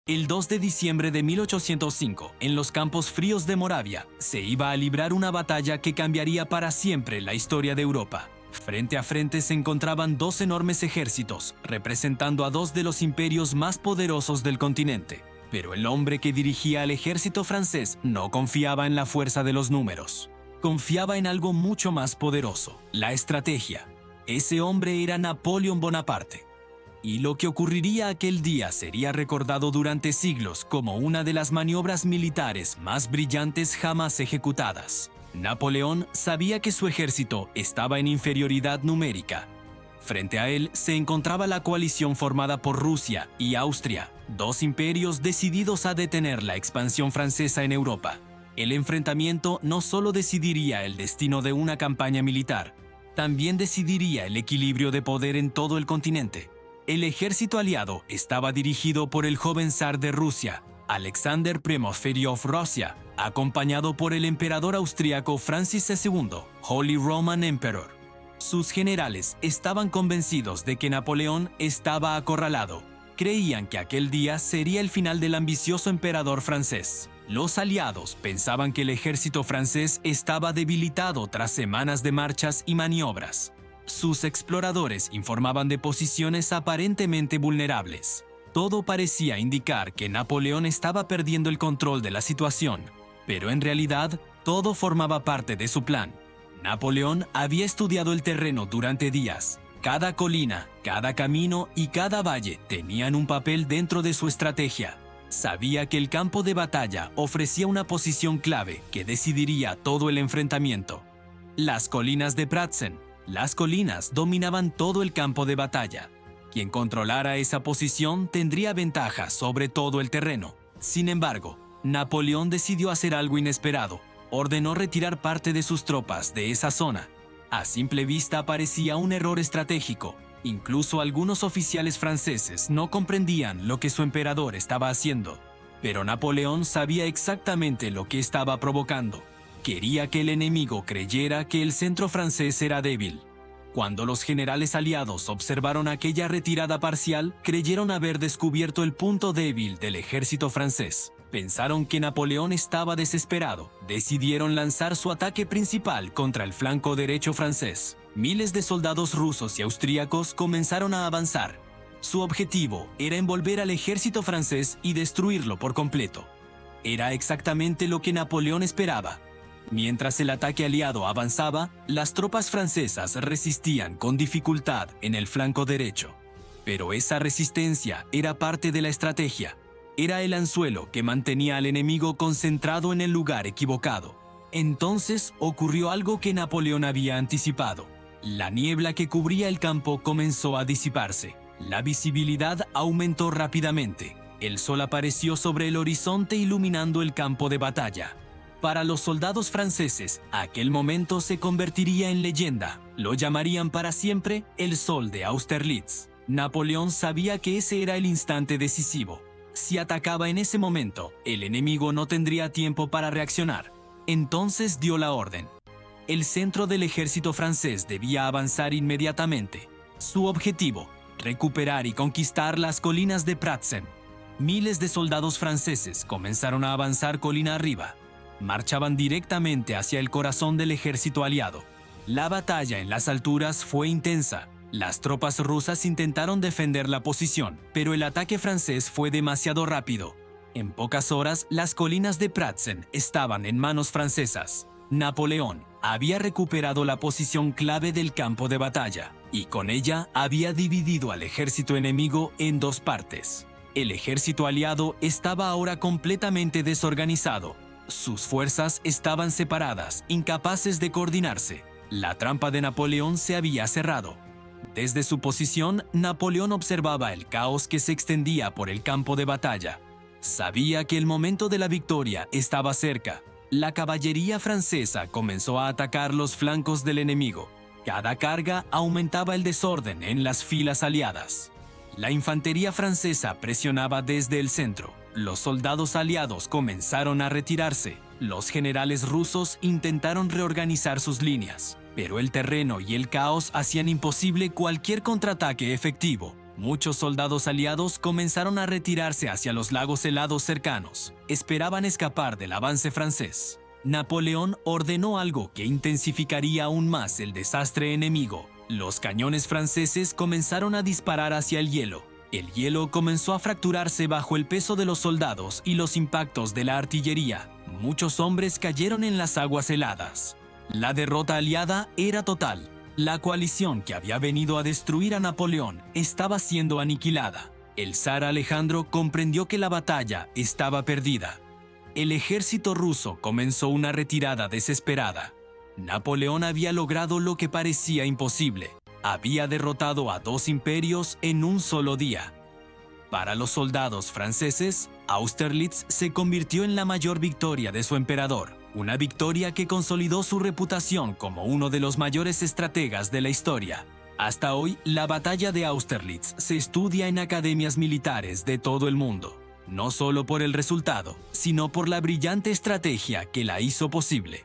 El 2 de diciembre de 1805, en los campos fríos de Moravia, se iba a librar una batalla que cambiaría para siempre la historia de Europa. Frente a frente se encontraban dos enormes ejércitos, representando a dos de los imperios más poderosos del continente. Pero el hombre que dirigía al ejército francés no confiaba en la fuerza de los números. Confiaba en algo mucho más poderoso, la estrategia. Ese hombre era Napoleón Bonaparte. Y lo que ocurriría aquel día sería recordado durante siglos como una de las maniobras militares más brillantes jamás ejecutadas. Napoleón sabía que su ejército estaba en inferioridad numérica. Frente a él se encontraba la coalición formada por Rusia y Austria, dos imperios decididos a detener la expansión francesa en Europa. El enfrentamiento no solo decidiría el destino de una campaña militar, también decidiría el equilibrio de poder en todo el continente. El ejército aliado estaba dirigido por el joven zar de Rusia, Alexander Prokofiev-Russia, acompañado por el emperador austríaco Francis II, Holy Roman Emperor. Sus generales estaban convencidos de que Napoleón estaba acorralado. Creían que aquel día sería el final del ambicioso emperador francés. Los aliados pensaban que el ejército francés estaba debilitado tras semanas de marchas y maniobras. Sus exploradores informaban de posiciones aparentemente vulnerables. Todo parecía indicar que Napoleón estaba perdiendo el control de la situación, pero en realidad todo formaba parte de su plan. Napoleón había estudiado el terreno durante días. Cada colina, cada camino y cada valle tenían un papel dentro de su estrategia. Sabía que el campo de batalla ofrecía una posición clave que decidiría todo el enfrentamiento. Las colinas de Pratzen. Las colinas dominaban todo el campo de batalla. Quien controlara esa posición tendría ventaja sobre todo el terreno. Sin embargo, Napoleón decidió hacer algo inesperado. Ordenó retirar parte de sus tropas de esa zona. A simple vista parecía un error estratégico. Incluso algunos oficiales franceses no comprendían lo que su emperador estaba haciendo. Pero Napoleón sabía exactamente lo que estaba provocando. Quería que el enemigo creyera que el centro francés era débil. Cuando los generales aliados observaron aquella retirada parcial, creyeron haber descubierto el punto débil del ejército francés. Pensaron que Napoleón estaba desesperado. Decidieron lanzar su ataque principal contra el flanco derecho francés. Miles de soldados rusos y austríacos comenzaron a avanzar. Su objetivo era envolver al ejército francés y destruirlo por completo. Era exactamente lo que Napoleón esperaba. Mientras el ataque aliado avanzaba, las tropas francesas resistían con dificultad en el flanco derecho. Pero esa resistencia era parte de la estrategia. Era el anzuelo que mantenía al enemigo concentrado en el lugar equivocado. Entonces ocurrió algo que Napoleón había anticipado. La niebla que cubría el campo comenzó a disiparse. La visibilidad aumentó rápidamente. El sol apareció sobre el horizonte iluminando el campo de batalla. Para los soldados franceses, aquel momento se convertiría en leyenda. Lo llamarían para siempre el Sol de Austerlitz. Napoleón sabía que ese era el instante decisivo. Si atacaba en ese momento, el enemigo no tendría tiempo para reaccionar. Entonces dio la orden. El centro del ejército francés debía avanzar inmediatamente. Su objetivo, recuperar y conquistar las colinas de Pratzen. Miles de soldados franceses comenzaron a avanzar colina arriba. Marchaban directamente hacia el corazón del ejército aliado. La batalla en las alturas fue intensa. Las tropas rusas intentaron defender la posición, pero el ataque francés fue demasiado rápido. En pocas horas, las colinas de Pratzen estaban en manos francesas. Napoleón había recuperado la posición clave del campo de batalla, y con ella había dividido al ejército enemigo en dos partes. El ejército aliado estaba ahora completamente desorganizado. Sus fuerzas estaban separadas, incapaces de coordinarse. La trampa de Napoleón se había cerrado. Desde su posición, Napoleón observaba el caos que se extendía por el campo de batalla. Sabía que el momento de la victoria estaba cerca. La caballería francesa comenzó a atacar los flancos del enemigo. Cada carga aumentaba el desorden en las filas aliadas. La infantería francesa presionaba desde el centro. Los soldados aliados comenzaron a retirarse. Los generales rusos intentaron reorganizar sus líneas, pero el terreno y el caos hacían imposible cualquier contraataque efectivo. Muchos soldados aliados comenzaron a retirarse hacia los lagos helados cercanos. Esperaban escapar del avance francés. Napoleón ordenó algo que intensificaría aún más el desastre enemigo. Los cañones franceses comenzaron a disparar hacia el hielo. El hielo comenzó a fracturarse bajo el peso de los soldados y los impactos de la artillería. Muchos hombres cayeron en las aguas heladas. La derrota aliada era total. La coalición que había venido a destruir a Napoleón estaba siendo aniquilada. El zar Alejandro comprendió que la batalla estaba perdida. El ejército ruso comenzó una retirada desesperada. Napoleón había logrado lo que parecía imposible. Había derrotado a 2 imperios en un solo día. Para los soldados franceses, Austerlitz se convirtió en la mayor victoria de su emperador, una victoria que consolidó su reputación como uno de los mayores estrategas de la historia. Hasta hoy, la batalla de Austerlitz se estudia en academias militares de todo el mundo, no solo por el resultado, sino por la brillante estrategia que la hizo posible.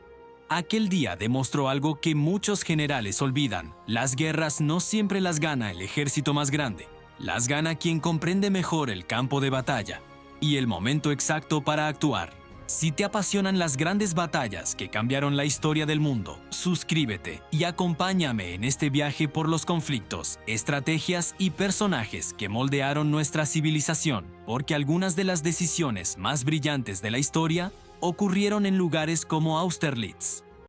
Aquel día demostró algo que muchos generales olvidan: las guerras no siempre las gana el ejército más grande. Las gana quien comprende mejor el campo de batalla y el momento exacto para actuar. Si te apasionan las grandes batallas que cambiaron la historia del mundo, suscríbete y acompáñame en este viaje por los conflictos, estrategias y personajes que moldearon nuestra civilización, porque algunas de las decisiones más brillantes de la historia ocurrieron en lugares como Austerlitz.